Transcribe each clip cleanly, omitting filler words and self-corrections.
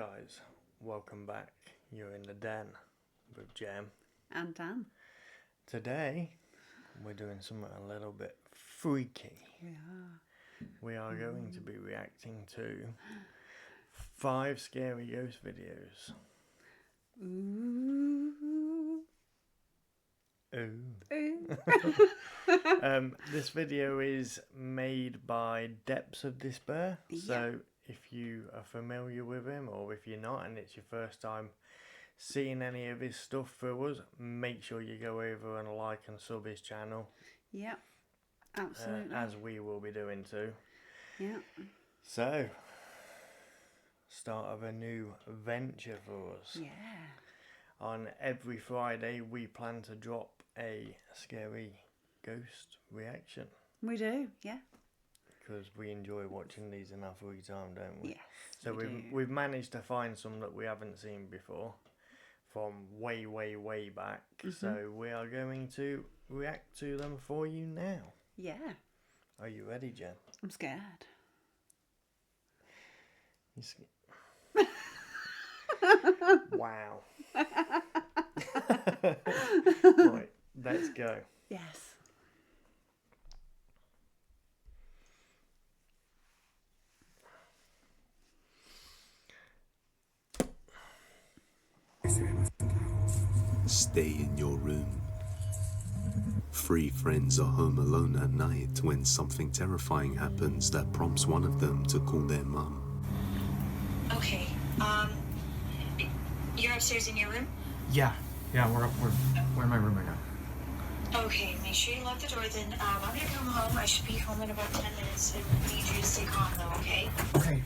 guys, welcome back. You're in the den with Gem and Dan. Today we're doing something a little bit freaky. We are going to be reacting to 5 scary ghost videos. Ooh. This video is made by Depths of Despair. Yeah. So if you are familiar with him, or if you're not and it's your first time seeing any of his stuff through us, make sure you go over and like and sub his channel. Yeah, absolutely. As we will be doing too. Yeah. So, start of a new venture for us. Yeah. On every Friday we plan to drop a scary ghost reaction. We do, yeah. Because we enjoy watching these in our free time, don't we? Yes. So we've managed to find some that we haven't seen before from way back. Mm-hmm. So we are going to react to them for you now. Yeah. Are you ready, Jen? I'm scared. Wow. Right, let's go. Yes. Stay in your room. 3 friends are home alone at night when something terrifying happens that prompts one of them to call their mum. Okay, you're upstairs in your room? Yeah, we're in my room right now. Okay, make sure you lock the door then. I'm gonna come home. I should be home in about 10 minutes. I need you to stay calm though, okay? Okay,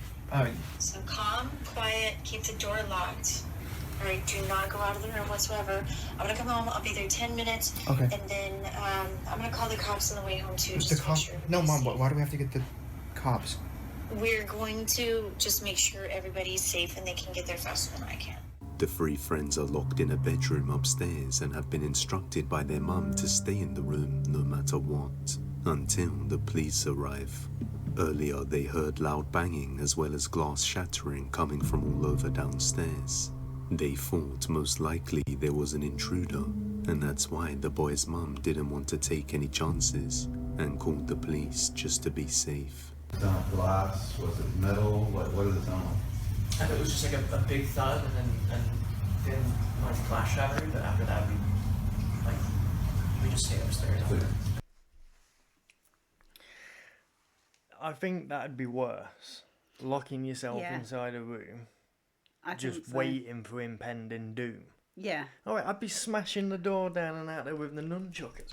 So calm, quiet, keep the door locked. Alright, do not go out of the room whatsoever. I'm gonna come home, I'll be there 10 minutes. Okay. And then, I'm gonna call the cops on the way home too. Who's just the to make cops? sure No, Mom, everybody's why do we have to get the cops? safe. We're going to just make sure everybody's safe and they can get there faster than I can. The 3 friends are locked in a bedroom upstairs and have been instructed by their mum to stay in the room no matter what, until the police arrive. Earlier they heard loud banging as well as glass shattering coming from all over downstairs. They thought most likely there was an intruder, and that's why the boy's mum didn't want to take any chances and called the police just to be safe. Sound glass? Was it metal? What did it sound like? I thought it was just like a big thud, and then like glass shattered. But after that, we just stayed upstairs. I think that'd be worse. Locking yourself inside a room, just waiting for impending doom. Yeah. Alright, I'd be smashing the door down and out there with the nunchuckers.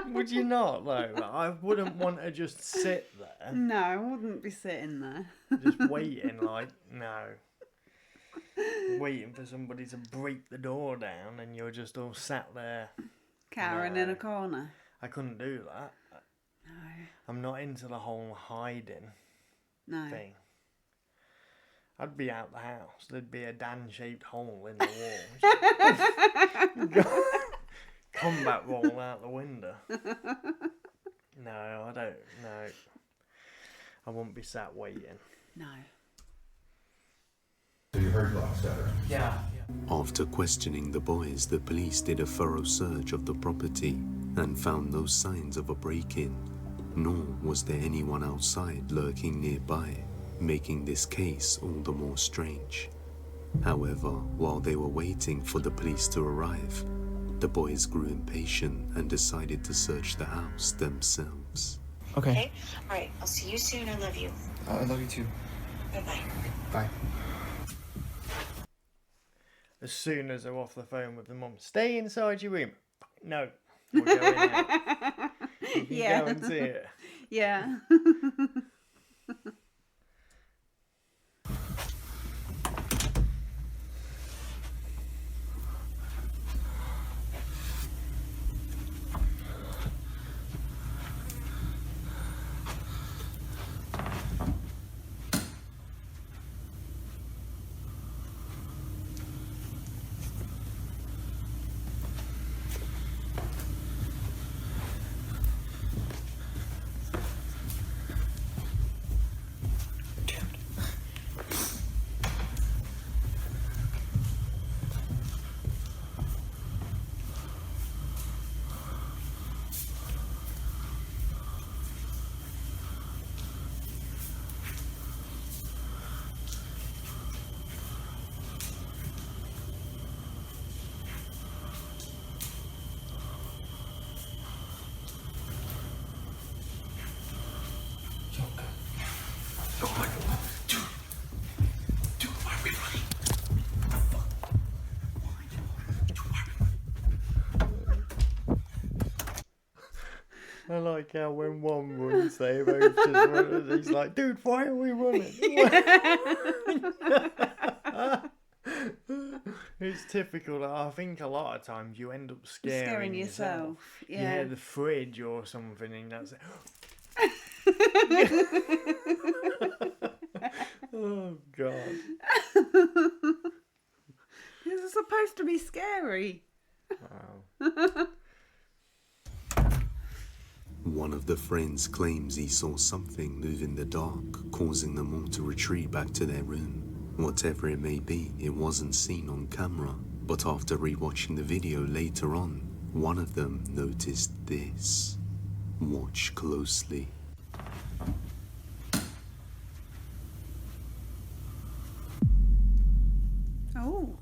Would you not, though? I wouldn't want to just sit there. No, I wouldn't be sitting there. Just waiting, no. Waiting for somebody to break the door down and you're just all sat there. Cowering in a corner. I couldn't do that. No. I'm not into the whole hiding thing. I'd be out the house. There'd be a Dan-shaped hole in the wall. Combat roll out the window. No, I don't. No. I wouldn't be sat waiting. No. So you heard glass shattering? Yeah. After questioning the boys, the police did a thorough search of the property and found no signs of a break-in, nor was there anyone outside lurking nearby, making this case all the more strange. However, while they were waiting for the police to arrive, the boys grew impatient and decided to search the house themselves. Okay. Alright, I'll see you soon. I love you. I love you too. Bye-bye. Bye. As soon as they're off the phone with the mum, stay inside your room. No, we're going out. You can go and see it. Yeah. I like how when one runs, they both just run. He's like, dude, why are we running? It's typical. I think a lot of times you end up scaring yourself. Yeah. You hear the fridge or something, and that's it. Oh, God. This is supposed to be scary. Wow. One of the friends claims he saw something move in the dark, causing them all to retreat back to their room. Whatever it may be, it wasn't seen on camera, but after rewatching the video later on, one of them noticed this. Watch closely. Oh.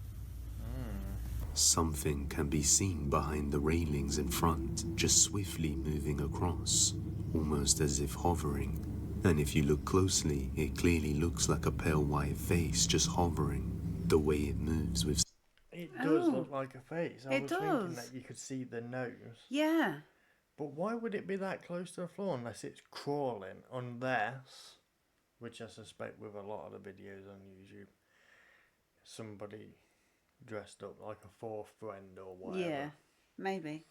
Something can be seen behind the railings in front, just swiftly moving across, almost as if hovering. And if you look closely, it clearly looks like a pale white face just hovering, the way it moves with... It does look like a face. I was thinking that you could see the nose. Yeah. But why would it be that close to the floor unless it's crawling? Unless, which I suspect with a lot of the videos on YouTube, somebody dressed up like a fourth friend or whatever. Yeah, maybe.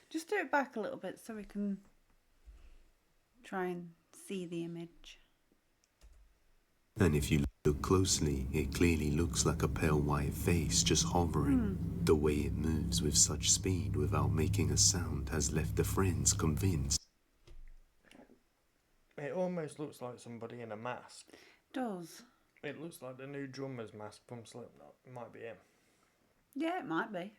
Just do it back a little bit so we can try and see the image. And if you look closely, it clearly looks like a pale white face just hovering. The way it moves with such speed without making a sound has left the friends convinced. It almost looks like somebody in a mask. It does. It looks like the new drummer's mask from Slipknot. It might be him. Yeah, it might be.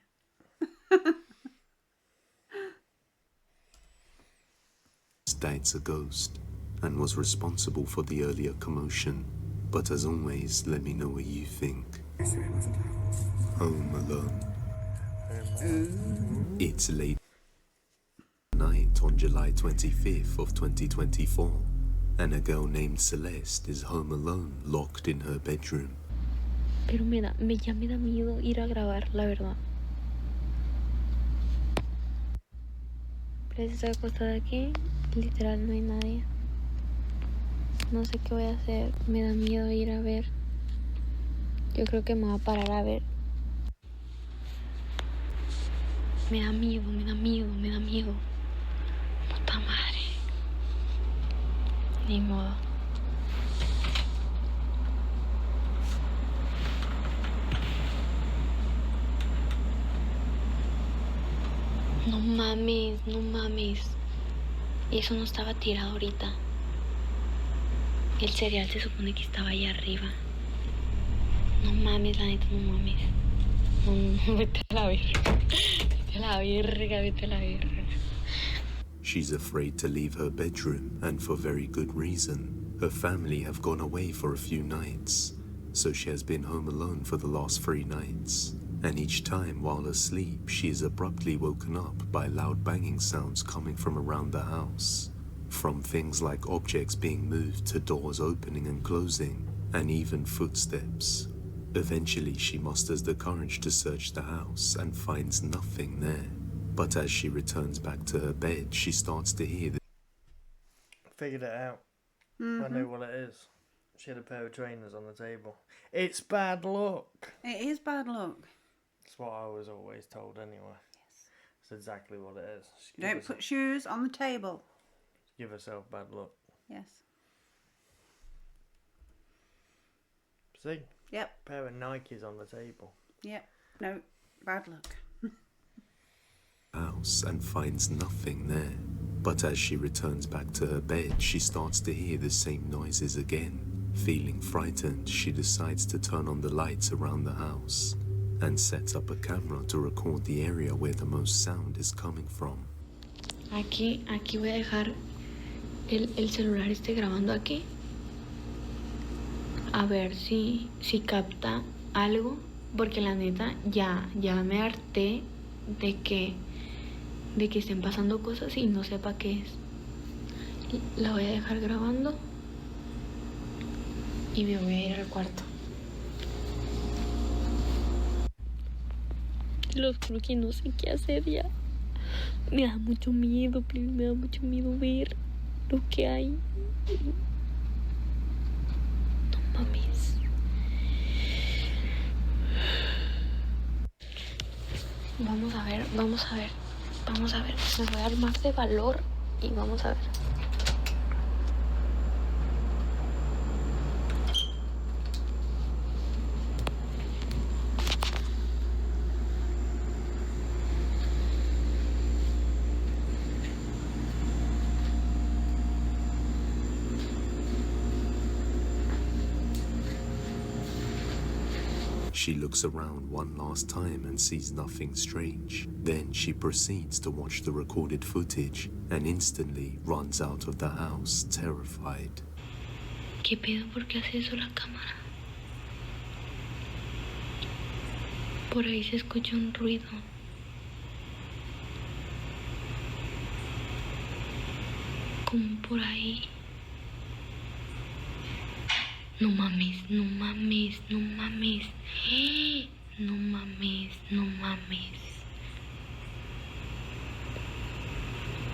That it's a ghost and was responsible for the earlier commotion. But as always, let me know what you think. Home Alone. It's late night on July 25th of 2024, and a girl named Celeste is home alone, locked in her bedroom. Pero ya me da miedo ir a grabar, la verdad. Pero estoy acostada aquí, literal no hay nadie. No sé qué voy a hacer, me da miedo ir a ver. Yo creo que me voy a parar a ver. Me da miedo, me da miedo, me da miedo. Puta madre. Ni modo. No mames, no mames. Y eso no estaba tirado ahorita. El cereal se supone que estaba allá arriba. No mames, la neta, no mames. No, vete a la verga. Vete a la verga, vete a la verga. She's afraid to leave her bedroom, and for very good reason. Her family have gone away for a few nights, so she has been home alone for the last 3 nights. And each time while asleep, she is abruptly woken up by loud banging sounds coming from around the house. From things like objects being moved to doors opening and closing, and even footsteps. Eventually, she musters the courage to search the house and finds nothing there. But as she returns back to her bed, she starts to hear the... Figured it out. I know what it is. She had a pair of trainers on the table. It's bad luck. It is bad luck. That's what I was always told anyway. Yes. It's exactly what it is. Don't put shoes on the table. Give herself bad luck. Yes. See? Yep. Pair of Nikes on the table. Yep. No, bad luck. house and finds nothing there. But as she returns back to her bed, she starts to hear the same noises again. Feeling frightened, she decides to turn on the lights around the house and sets up a camera to record the area where the most sound is coming from. Aquí voy a dejar el celular grabando aquí. A ver si capta algo, porque la neta ya me harté de que estén pasando cosas y no sepa qué es. La voy a dejar grabando y me voy a ir al cuarto. Los juro que no sé qué hacer ya. Me da mucho miedo, please, me da mucho miedo ver lo que hay. No mames. Vamos a ver, vamos a ver, vamos a ver. Me voy a armar de valor y vamos a ver. She looks around one last time and sees nothing strange. Then she proceeds to watch the recorded footage and instantly runs out of the house, terrified. ¿Qué pedo? ¿Por qué hace eso la cámara? Por ahí se escucha un ruido. Como por ahí. No mames, no mames, no mames. No mames, no mames.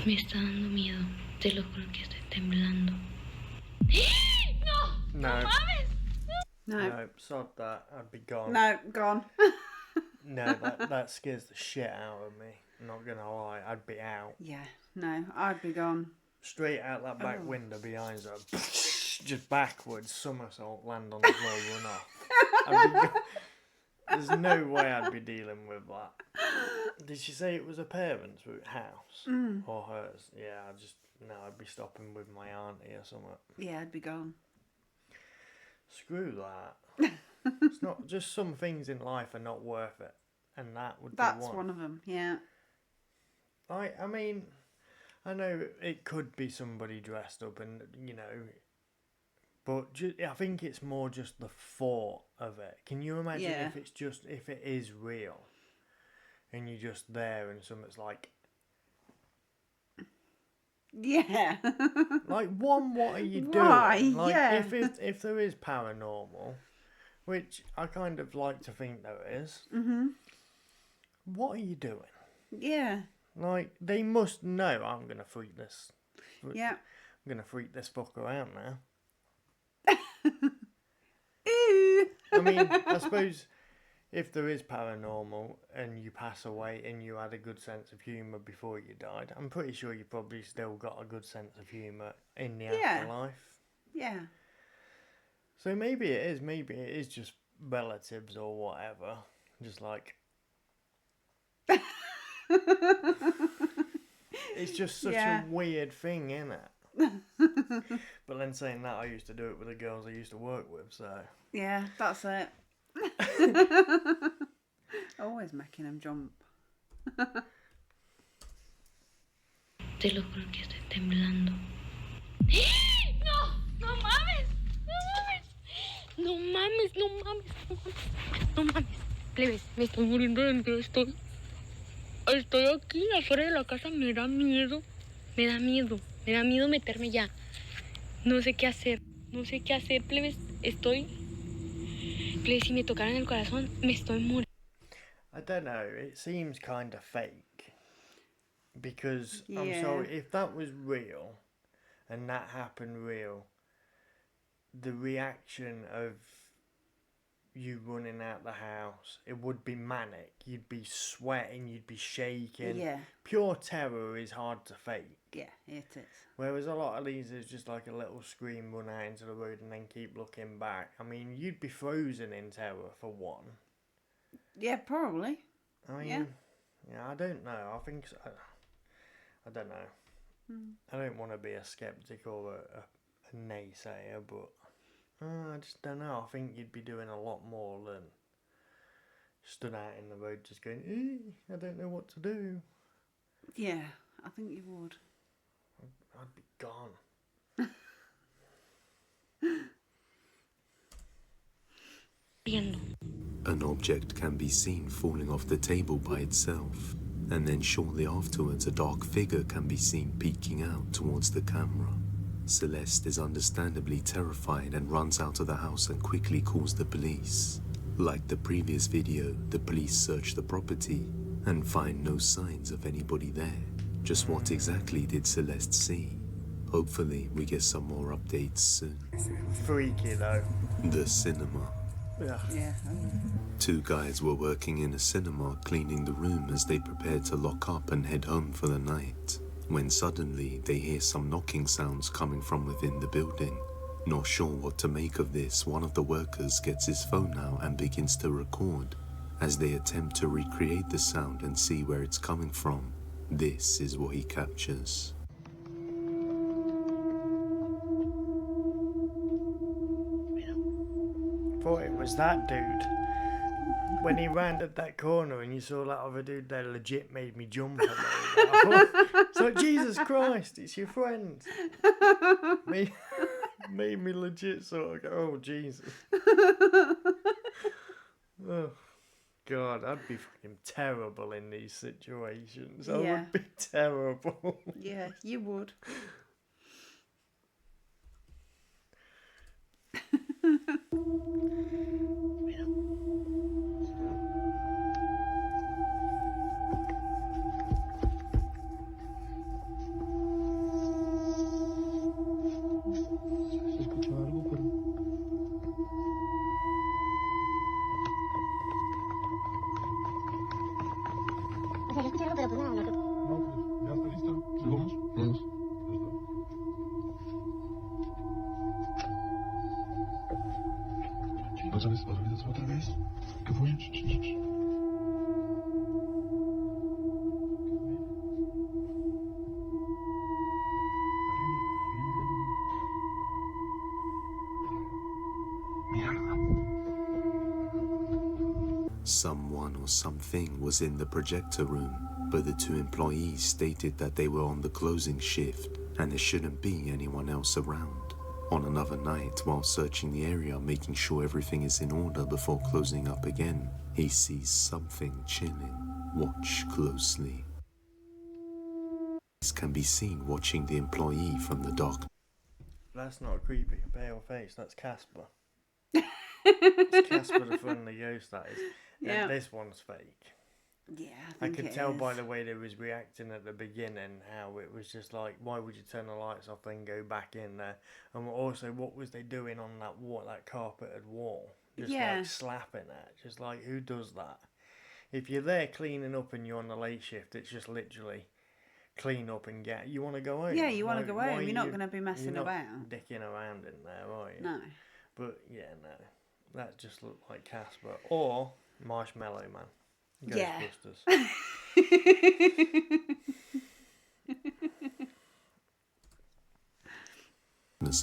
Me está dando miedo. Te lo juro que estoy temblando. No, no mames. No, sod that. I'd be gone. No, gone. No, that scares the shit out of me. I'm not gonna lie, I'd be out. Yeah, no, I'd be gone. Straight out that back window behind her. Just backwards, somersault, land on the floor, run off. I'd be There's no way I'd be dealing with that. Did she say it was her parents' house? Or hers? Yeah, I'd be stopping with my auntie or something. Yeah, I'd be gone. Screw that. It's not, just some things in life are not worth it. And that would be one. That's one of them, yeah. I mean, I know it could be somebody dressed up and, you know, but I think it's more just the thought of it. Can you imagine if it is real and you're just there and something's like... Yeah. Like, one, what are you doing? Why? Like, yeah. if there is paranormal, which I kind of like to think there is, what are you doing? Yeah. Like, they must know I'm going to freak this. Yeah. I'm going to freak this fucker out now. Ooh. I mean, I suppose if there is paranormal and you pass away and you had a good sense of humour before you died, I'm pretty sure you probably still got a good sense of humour in the afterlife. Yeah. So maybe it is just relatives or whatever. Just like... It's just such a weird thing, isn't it? But then saying that, I used to do it with the girls I used to work with, so... Yeah, that's it. Always making them jump. Te lo juro que estoy temblando. No, no mames, no mames. No mames, no mames, no mames. No mames. Plebes, me estoy muriendo de miedo, estoy aquí afuera de la casa, me da miedo. Me da miedo meterme ya. No sé qué hacer, plebes, plebes, si me tocaran el corazón, me estoy muriendo. I don't know, it seems kind of fake. Because, I'm sorry, if that was real, and that happened real, the reaction of you running out the house, it would be manic. You'd be sweating, you'd be shaking. Yeah. Pure terror is hard to fake. Yeah, it is. Whereas a lot of these is just like a little scream, run out into the road and then keep looking back. I mean, you'd be frozen in terror for one. Yeah, probably. I mean, yeah, I don't know. I think so. I don't know. I don't want to be a skeptic or a naysayer, but I just don't know. I think you'd be doing a lot more than stood out in the road just going, I don't know what to do. Yeah, I think you would. I'd be gone. An object can be seen falling off the table by itself, and then shortly afterwards a dark figure can be seen peeking out towards the camera. Celeste is understandably terrified and runs out of the house and quickly calls the police. Like the previous video, the police search the property, and find no signs of anybody there. Just what exactly did Celeste see? Hopefully we get some more updates soon. Freaky though. The cinema. Yeah. Two guys were working in a cinema cleaning the room as they prepared to lock up and head home for the night, when suddenly they hear some knocking sounds coming from within the building. Not sure what to make of this, one of the workers gets his phone out and begins to record. As they attempt to recreate the sound and see where it's coming from, this is what he captures. Thought it was that dude. When he rounded that corner and you saw that other dude there, legit made me jump. It's like, Jesus Christ, it's your friend. Made me legit sort of go, oh Jesus. Oh God, I'd be fucking terrible in these situations. I would be terrible. Yeah, you would. ¿Otra vez? ¿Qué fue? Someone or something was in the projector room, but the two employees stated that they were on the closing shift and there shouldn't be anyone else around. On another night, while searching the area, making sure everything is in order before closing up again, he sees something chilling. Watch closely. This can be seen watching the employee from the dock. That's not a creepy pale face, that's Casper. It's Casper the Friendly Ghost, that is. Yeah. And this one's fake. Yeah, I could tell by the way they was reacting at the beginning how it was just like, why would you turn the lights off and go back in there? And also, what was they doing on that wall, that carpeted wall? Just like slapping it. Just like, who does that? If you're there cleaning up and you're on the late shift, it's just literally clean up and get. You want to go home? Yeah, you want to go home. You're not going to be messing about. Dicking around in there, are you? No. But yeah, no. That just looked like Casper or Marshmallow Man. Ghostbusters.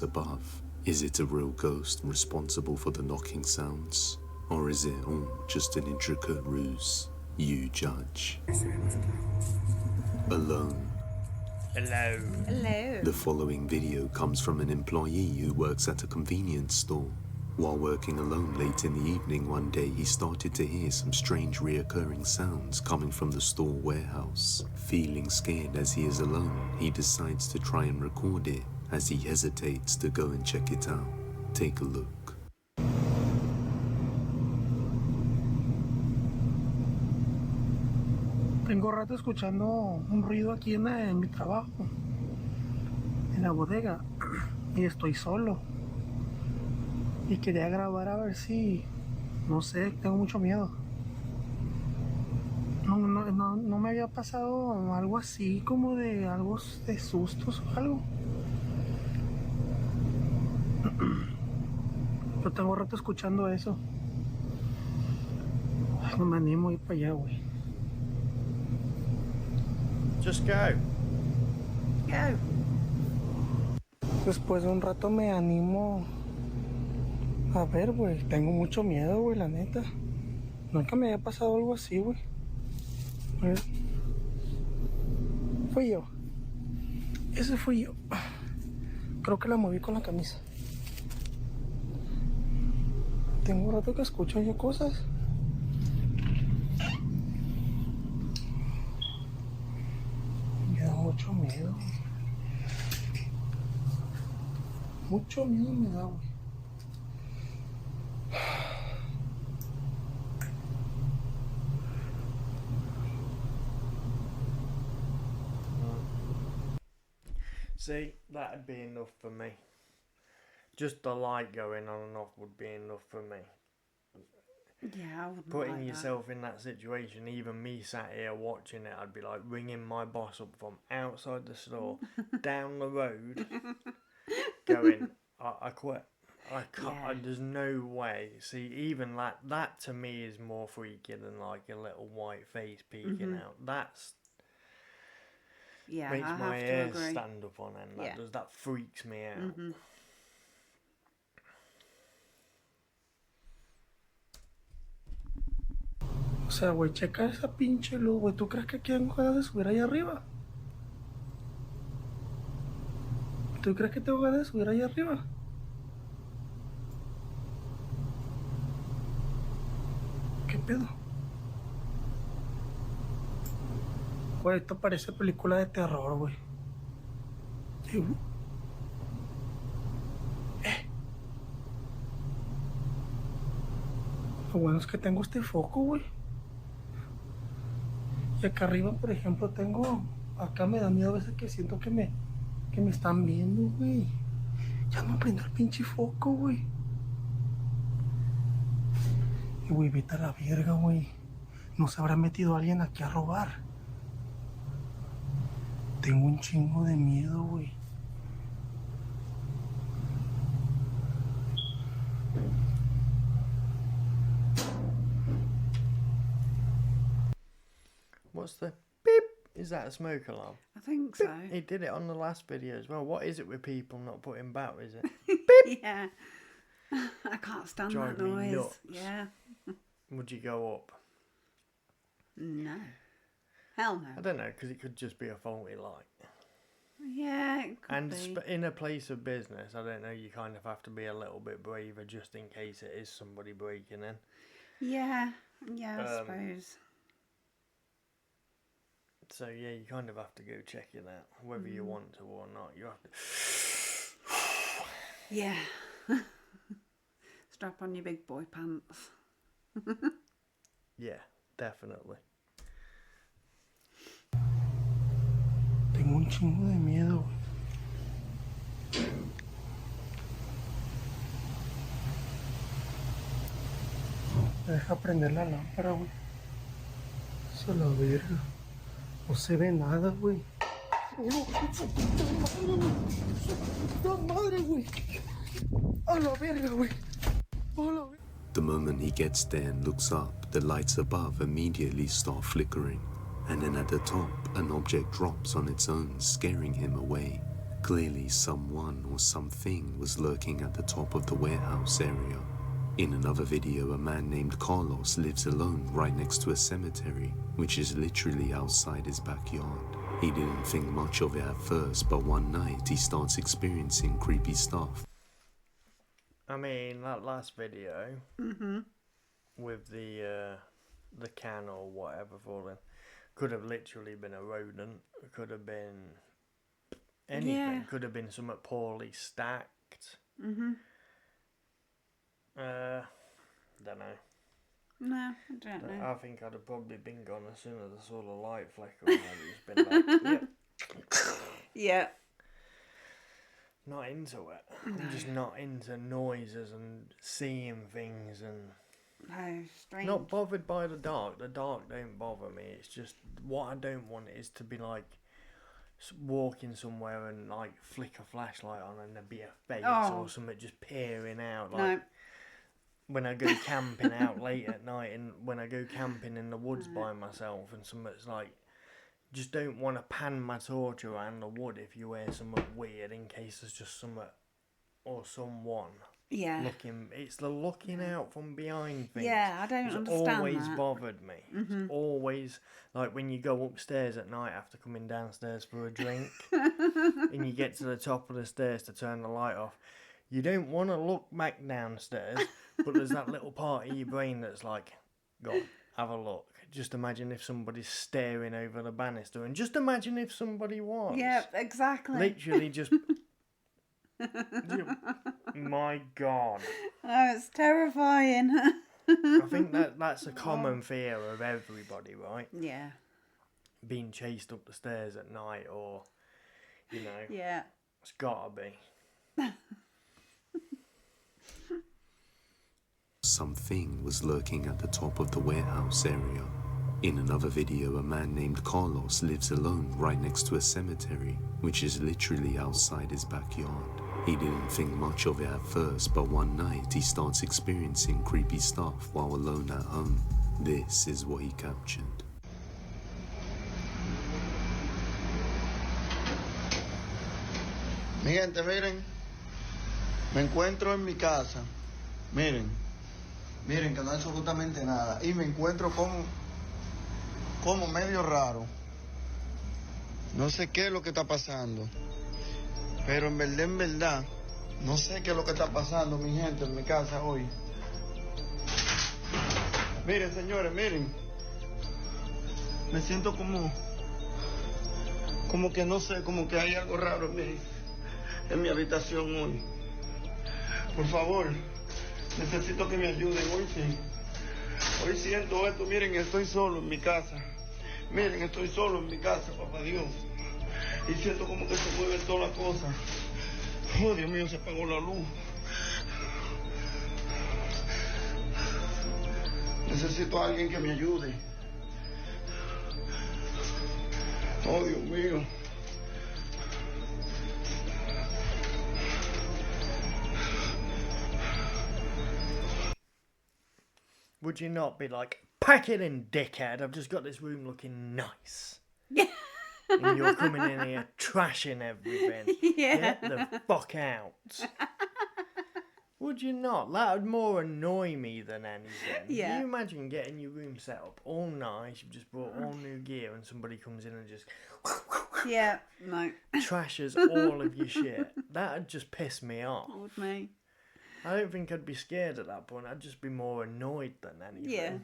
Above. Is it a real ghost responsible for the knocking sounds? Or is it all just an intricate ruse? You judge. Alone. Hello. Hello. The following video comes from an employee who works at a convenience store. While working alone late in the evening one day, he started to hear some strange reoccurring sounds coming from the store warehouse. Feeling scared as he is alone, he decides to try and record it as he hesitates to go and check it out. Take a look. Tengo rato escuchando un ruido aquí en mi trabajo, en la bodega, y estoy solo. Y quería grabar a ver si, no sé, tengo mucho miedo. No me había pasado algo así, como de algo de sustos o algo. Yo tengo rato escuchando eso. Ay, no me animo a ir para allá, güey. Just go. Go. Después de un rato me animo. A ver, güey, tengo mucho miedo, güey, la neta. Nunca me había pasado algo así, güey. A ver. Fui yo. Ese fui yo. Creo que la moví con la camisa. Tengo un rato que escucho yo cosas. Me da mucho miedo. Mucho miedo me da, güey. See, that'd be enough for me. Just the light going on and off would be enough for me. Yeah, I wouldn't Putting like yourself in that situation, even me sat here watching it, I'd be like ringing my boss up from outside the store, down the road, going, I quit. I can't. Yeah. There's no way. See, even that to me is more freaky than like a little white face peeking out. That's Yeah, makes I my have to hair agree. stand up on end. Yeah. That freaks me out. O sea, güey, checa esa pinche luz, güey. ¿Tú crees que quieren ganas de subir allá arriba? ¿Tú crees que tengo ganas de subir allá arriba? ¿Qué pedo? Güey, esto parece película de terror, güey. Sí, güey. Lo bueno es que tengo este foco, güey. Y acá arriba, por ejemplo, tengo... Acá me da miedo a veces que siento que me están viendo, güey. Ya no prendo el pinche foco, güey. Y, güey, vete a la verga, güey. No se habrá metido alguien aquí a robar. Tengo un chingo de miedo, güey. What's the beep? Is that a smoke alarm? I think so. He did it on the last video as well. What is it with people not putting batteries in? Yeah. I can't stand Drive that me noise. nuts. Yeah. Would you go up? No. Hell no. I don't know, because it could just be a faulty light. Yeah, it could And be. in a place of business, I don't know, you kind of have to be a little bit braver just in case it is somebody breaking in. Yeah. Yeah, I suppose. So yeah, you kind of have to go check it out, whether you want to or not. You have to. Yeah. Strap on your big boy pants. Yeah, definitely. Tengo un chingo de miedo, güey. Me deja prender la lámpara, güey. Eso la verga. No se ve nada, güey. ¡No, madre, güey! ¡A la verga, güey! ¡A la verga! The moment he gets there and looks up, the lights above immediately start flickering, and then at the top, an object drops on its own, scaring him away. Clearly, someone or something was lurking at the top of the warehouse area. In another video, a man named Carlos lives alone right next to a cemetery, which is literally outside his backyard. He didn't think much of it at first, but one night he starts experiencing creepy stuff. I mean, that last video with the can or whatever falling could have literally been a rodent. It could have been anything. Yeah. Could have been something poorly stacked. Don't know. No, I don't know. I think I'd have probably been gone as soon as I saw the light flicker and I'd just been like, yep. Yeah. Not into it. I'm just not into noises and seeing things and No, strange. not bothered by the dark. The dark don't bother me. It's just what I don't want is to be like walking somewhere and like flick a flashlight on and there be a face or something just peering out. Like when I go camping out late at night and when I go camping in the woods by myself and something's like, just don't want to pan my torch around the wood if you hear something weird in case there's just something or someone looking. It's the looking out from behind things. Yeah, I don't understand always that. bothered me. It's always like when you go upstairs at night after coming downstairs for a drink and you get to the top of the stairs to turn the light off. You don't want to look back downstairs, but there's that little part of your brain that's like, go on, have a look. Just imagine if somebody's staring over the banister, and just imagine if somebody was. Yeah, exactly. Literally just... My God. Oh, it's terrifying. I think that's a common fear of everybody, right? Yeah. Being chased up the stairs at night or, you know. Yeah. It's gotta be. Something was lurking at the top of the warehouse area. In another video, a man named Carlos lives alone right next to a cemetery, which is literally outside his backyard. He didn't think much of it at first, but one night he starts experiencing creepy stuff while alone at home. This is what he captured. Mi gente, miren, me encuentro en mi casa, miren que no hay absolutamente nada, y me encuentro como medio raro. No sé qué es lo que está pasando, pero en verdad, no sé qué es lo que está pasando, mi gente, en mi casa hoy. Miren, señores, miren, me siento como que no sé, como que hay algo raro en mi habitación hoy. Por favor, necesito que me ayuden hoy, sí. Hoy siento esto, miren, estoy solo en mi casa. Miren, estoy solo en mi casa, papá Dios. Y siento como que se mueven todas las cosas. Oh, Dios mío, se apagó la luz. Necesito a alguien que me ayude. Oh, Dios mío. Would you not be like, pack it in, dickhead, I've just got this room looking nice. And you're coming in here trashing everything. Yeah. Get the fuck out. Would you not? That would more annoy me than anything. Yeah. Can you imagine getting your room set up all nice, you've just brought all new gear, and somebody comes in and just Yeah, no. trashes all of your shit? That'd just piss me off. Would me. I don't think I'd be scared at that point. I'd just be more annoyed than anything. Yeah.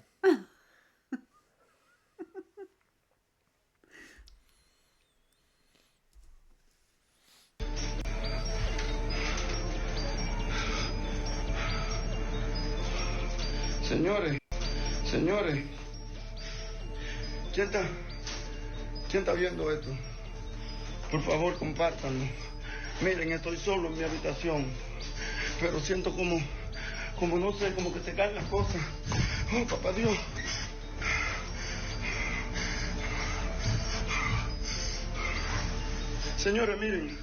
Señores, ¿quién está viendo esto? Por favor, compártanlo. Miren, estoy solo en mi habitación, pero siento como no sé, como que se caen las cosas. Oh, papá Dios. Señores, miren.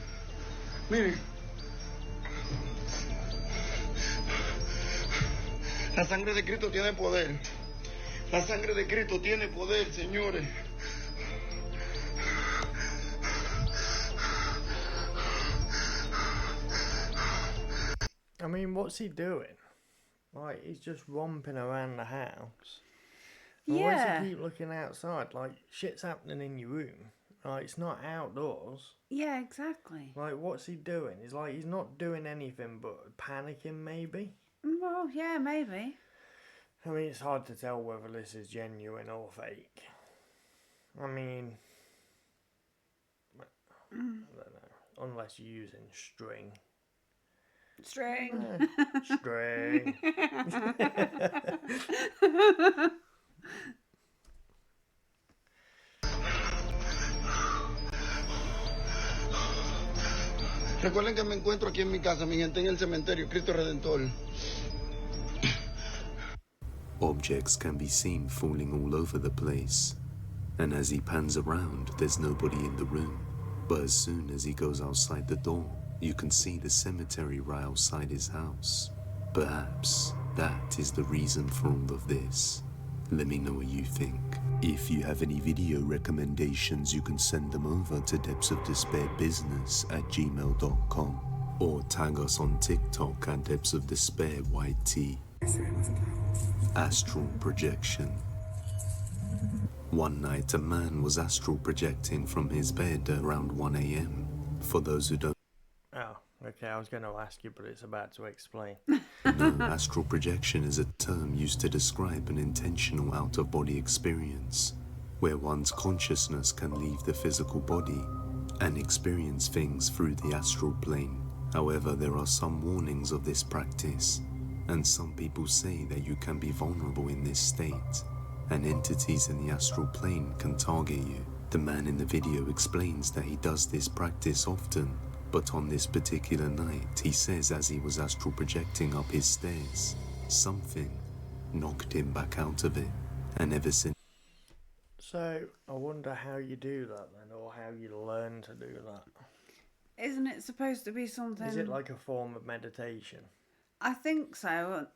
La sangre de Cristo tiene poder. La sangre de Cristo tiene poder, señores. I mean, what's he doing? Like, he's just romping around the house. And why does he keep looking outside? Like, shit's happening in your room. Like, it's not outdoors. Yeah, exactly. Like, what's he doing? He's like, he's not doing anything but panicking, maybe? Well, yeah, maybe. I mean, it's hard to tell whether this is genuine or fake. I mean, I don't know. Unless you're using string. String. String. Recuerden que me encuentro aquí en mi casa, mi gente, en el cementerio, Cristo Redentor. Objects can be seen falling all over the place, and as he pans around, there's nobody in the room. But as soon as he goes outside the door, you can see the cemetery right outside his house. Perhaps that is the reason for all of this. Let me know what you think. If you have any video recommendations, you can send them over to depthsofdespairbusiness@gmail.com or tag us on TikTok at depthsofdespairyt. Astral projection. One night, a man was astral projecting from his bed around 1 a.m. For those who don't... Oh, okay, I was going to ask you, but it's about to explain. No, astral projection is a term used to describe an intentional out-of-body experience, where one's consciousness can leave the physical body and experience things through the astral plane. However, there are some warnings of this practice, and some people say that you can be vulnerable in this state, and entities in the astral plane can target you. The man in the video explains that he does this practice often, But on this particular night, he says as he was astral projecting up his stairs, something knocked him back out of it, and ever since... So, I wonder how you do that then, or how you learn to do that. Isn't it supposed to be something... Is it like a form of meditation? I think so,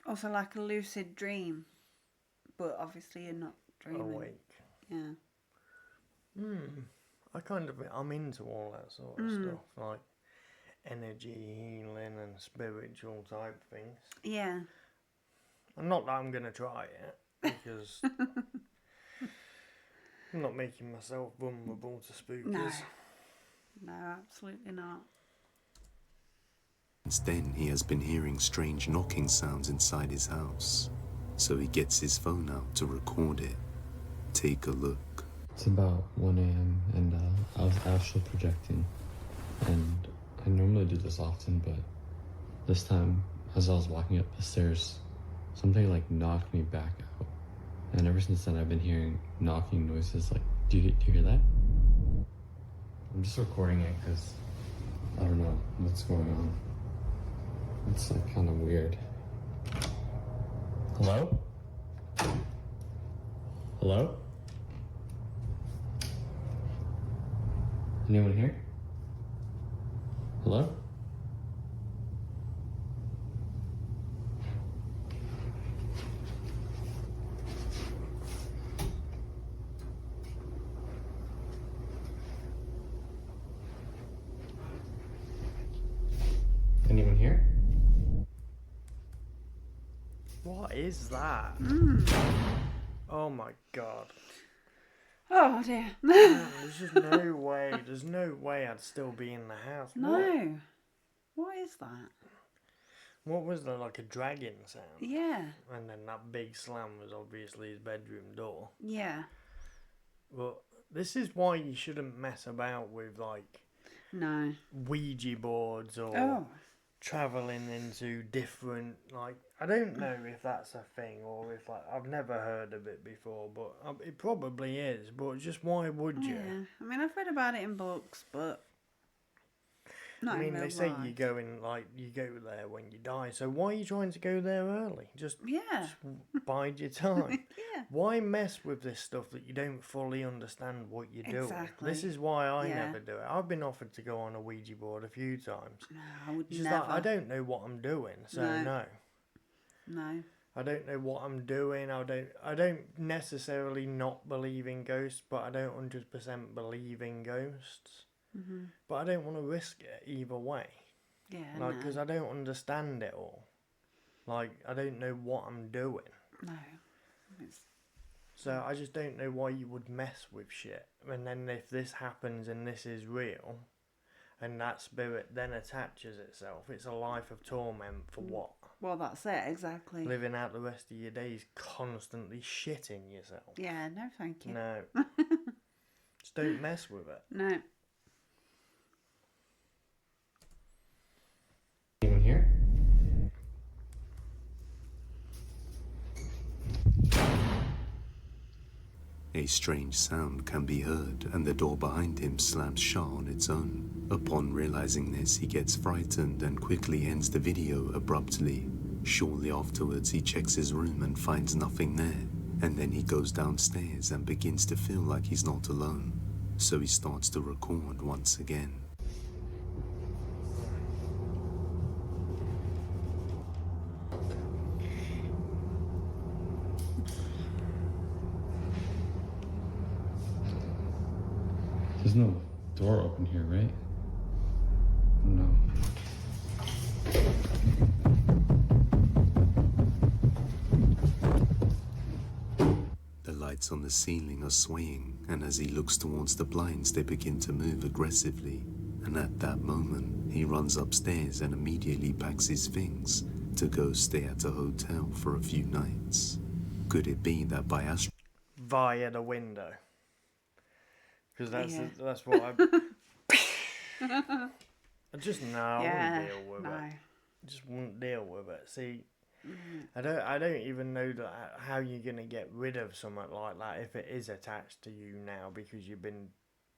also like a lucid dream. But obviously you're not dreaming. Awake. Yeah. I'm into all that sort of stuff, like energy healing and spiritual type things. Yeah. And not that I'm going to try it, because I'm not making myself vulnerable to spookers. No, absolutely not. Since then, he has been hearing strange knocking sounds inside his house, so he gets his phone out to record it. Take a look. It's about 1 a.m. and I was astral projecting, and I normally do this often, but this time, as I was walking up the stairs, something like knocked me back out, and ever since then I've been hearing knocking noises. Like, do you hear that? I'm just recording it because I don't know what's going on. It's like kind of weird. Hello? Hello? Anyone here? Hello? Anyone here? What is that? Oh my god. Oh dear. There's just no way. There's no way I'd still be in the house. No. What is that? What was that, like a dragging sound? Yeah. And then that big slam was obviously his bedroom door. Yeah. But this is why you shouldn't mess about with, like, no, Ouija boards or travelling into different, like, I don't know if that's a thing or if, like, I've never heard of it before, but it probably is. But just why would you? Yeah. I mean, I've read about it in books, but not in real they say life. you go there when you die. So why are you trying to go there early? Just bide your time. Yeah. Why mess with this stuff that you don't fully understand what you're doing? Exactly. This is why I never do it. I've been offered to go on a Ouija board a few times. No, I would Just never. like, I don't know what I'm doing, so no. No. I don't know what I'm doing. I don't necessarily not believe in ghosts, but I don't 100% believe in ghosts. Mm-hmm. But I don't want to risk it either way. Yeah. Like, because I don't understand it all. Like, I don't know what I'm doing. No. So I just don't know why you would mess with shit. And then if this happens and this is real, and that spirit then attaches itself, it's a life of torment for what? Well, that's it, exactly. Living out the rest of your days constantly shitting yourself. Yeah, no thank you. No. Just don't mess with it. No. Anyone here? A strange sound can be heard, and the door behind him slams shut on its own. Upon realizing this, he gets frightened and quickly ends the video abruptly. Shortly afterwards, he checks his room and finds nothing there, and then he goes downstairs and begins to feel like he's not alone. So he starts to record once again. There's no door open here, right? No. The lights on the ceiling are swaying, and as he looks towards the blinds, they begin to move aggressively. And at that moment, he runs upstairs and immediately packs his things to go stay at a hotel for a few nights. Could it be that by via the window? Because that's what I just I wouldn't deal with it. I just wouldn't deal with it. See, I don't even know how you're gonna get rid of something like that if it is attached to you now, because you've been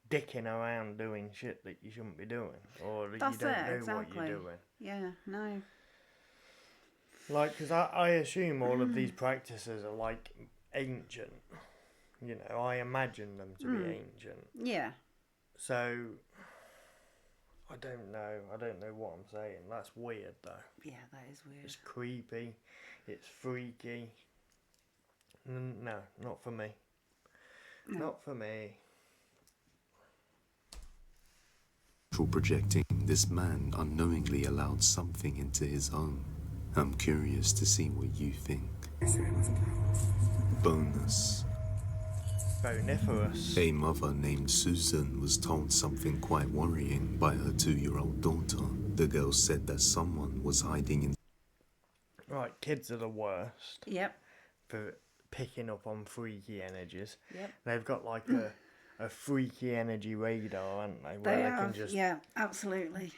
dicking around doing shit that you shouldn't be doing, or that That's you don't it, know exactly. what you're doing. Yeah, no. Like, because I assume all of these practices are like ancient. You know, I imagine them to be ancient. Yeah. So, I don't know. I don't know what I'm saying. That's weird, though. Yeah, that is weird. It's creepy. It's freaky. No, not for me. No. Not for me. Projecting, this man unknowingly allowed something into his home. I'm curious to see what you think. Bonus. Boniferous. A mother named Susan was told something quite worrying by her 2-year-old daughter. The girl said that someone was hiding in... Right, kids are the worst. Yep. For picking up on freaky energies. Yep. They've got like a freaky energy radar, haven't they? Where They they have, can just yeah, absolutely.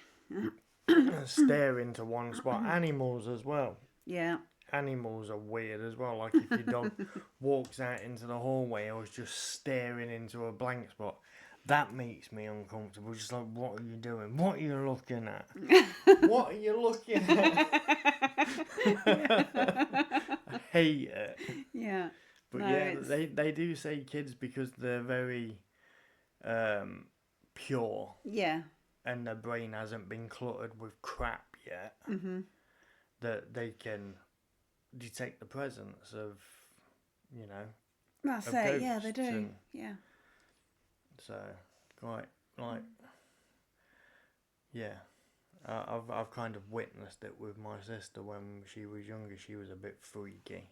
stare into one spot. Animals as well. Yeah. Animals are weird as well. Like if your dog walks out into the hallway or is just staring into a blank spot, that makes me uncomfortable. Just like, what are you doing? What are you looking at? What are you looking at? I hate it. Yeah. But no, yeah, they do say kids, because they're very pure. Yeah. And their brain hasn't been cluttered with crap yet. Mm-hmm. That they can detect the presence of, you know. That's of it. Yeah, they ghosts, do. and Yeah. so, quite like, yeah, I've kind of witnessed it with my sister when she was younger. She was a bit freaky,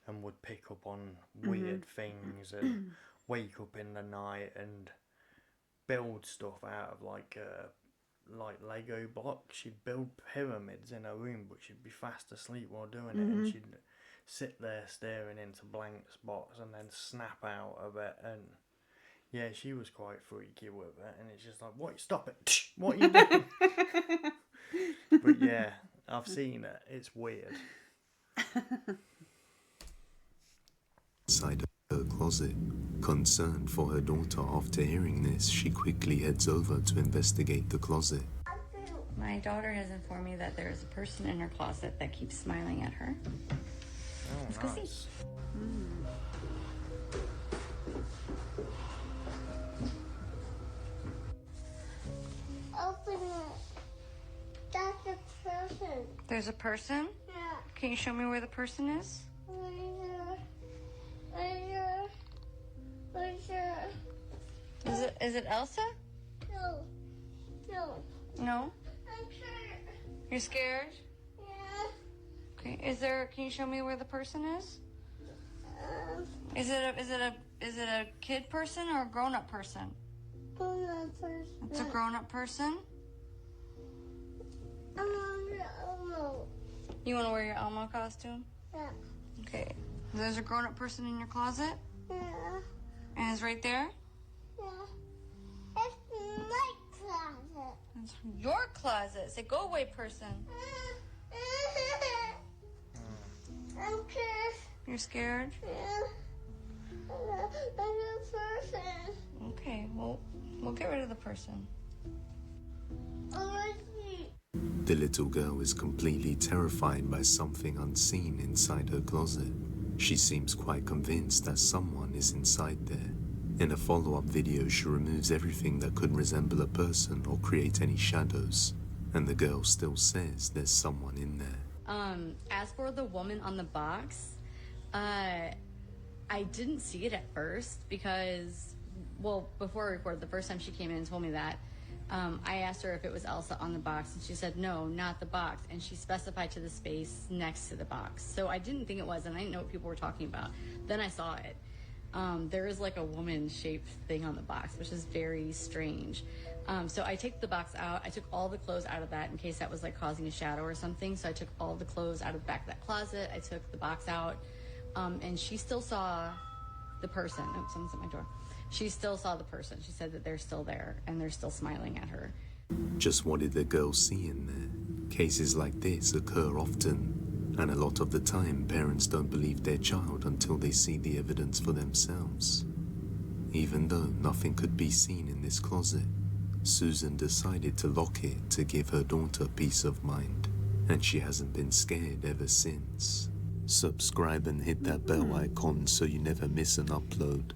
and would pick up on weird things and wake up in the night and build stuff out of like Lego blocks. She'd build pyramids in her room, but she'd be fast asleep while doing it, and she'd sit there staring into blank spots and then snap out of it. And yeah, she was quite freaky with it, and it's just like, what? Stop it! What are you doing? But yeah, I've seen it. It's weird. Inside her closet. Concerned for her daughter after hearing this, she quickly heads over to investigate the closet. My daughter has informed me that there is a person in her closet that keeps smiling at her. Oh, Let's go see. Open it. That's a person. There's a person? Yeah. Can you show me where the person is? Is it Elsa? No. No. No? I'm scared. You're scared? Yeah. Okay. Can you show me where the person is? Is it a kid person or a grown-up person? Grown-up person. It's a grown-up person? I want Elmo. You want to wear your Elmo costume? Yeah. Okay. There's a grown-up person in your closet? Yeah. And it's right there? Yeah. It's my closet. It's your closet. Say, go away, person. I'm scared. You're scared? Yeah. I'm a person. Okay, well, we'll get rid of the person. The little girl is completely terrified by something unseen inside her closet. She seems quite convinced that someone is inside there. In a follow-up video, she removes everything that could resemble a person or create any shadows. And the girl still says there's someone in there. As for the woman on the box, I didn't see it at first because, well, before I recorded, the first time she came in and told me that, I asked her if it was Elsa on the box, and she said, no, not the box, and she specified to the space next to the box. So I didn't think it was, and I didn't know what people were talking about. Then I saw it. There is like a woman-shaped thing on the box, which is very strange. So I take the box out. I took all the clothes out of that in case that was like causing a shadow or something. So I took all the clothes out of the back of that closet. I took the box out, and she still saw the person. Oh, someone's at my door. She still saw the person. She said that they're still there and they're still smiling at her. Just what did the girl see in there? Cases like this occur often, and a lot of the time parents don't believe their child until they see the evidence for themselves. even though nothing could be seen in this closet. Susan decided to lock it to give her daughter peace of mind, and she hasn't been scared ever since. Subscribe and hit that bell icon so you never miss an upload.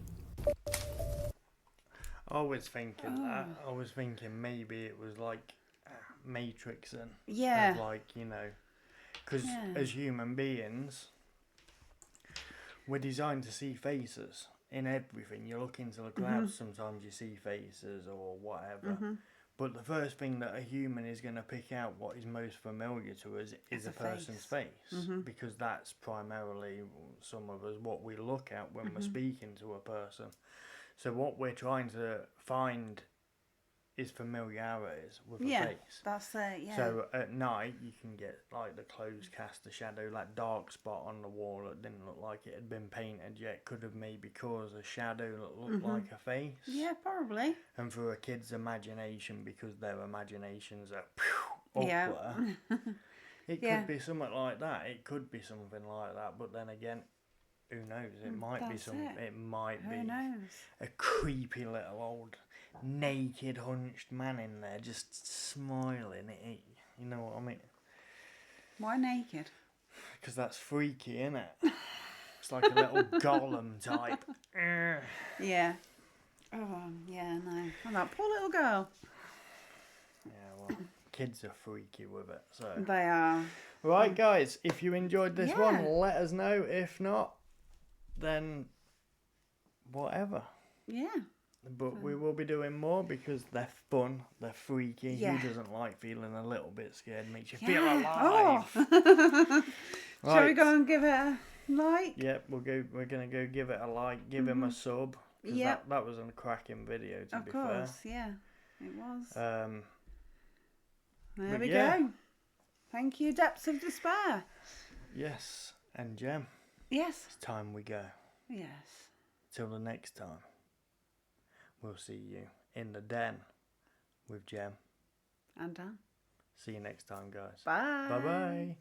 I was thinking that. I was thinking maybe it was like Matrixing. Yeah. Of like, you know, because as human beings, we're designed to see faces in everything. You look into the clouds, sometimes you see faces or whatever. But the first thing that a human is going to pick out what is most familiar to us is a person's face. Because that's primarily, some of us, what we look at when we're speaking to a person. So what we're trying to find is familiarities with a face. That's it, yeah. So at night you can get like the clothes cast a shadow, like dark spot on the wall that didn't look like it had been painted yet, could have maybe caused a shadow that looked like a face. Yeah, probably. And for a kid's imagination, because their imaginations are up it could be something like that. It could be something like that, but then again, who knows? It might be something. It might be a creepy little old naked hunched man in there just smiling at you. You know what I mean? Why naked? Because that's freaky, isn't it? It's like a little golem type. Yeah. Oh, yeah, no. And that poor little girl. Yeah, well, kids are freaky with it, so. They are. Right, guys, if you enjoyed this one, let us know. If not, then whatever. Yeah. But we will be doing more because they're fun, they're freaky. Who doesn't like feeling a little bit scared? Makes you feel alive. Right. Shall we go and give it a like? Yep, we're gonna go give it a like, give him a sub. Yep. That was a cracking video, to be fair. Of course, yeah, it was. There we go. Thank you, Depths of Despair. Yes, and Gem. Yes. It's time we go. Yes. Till the next time. We'll see you in the den with Gem. And Dan. See you next time, guys. Bye. Bye-bye.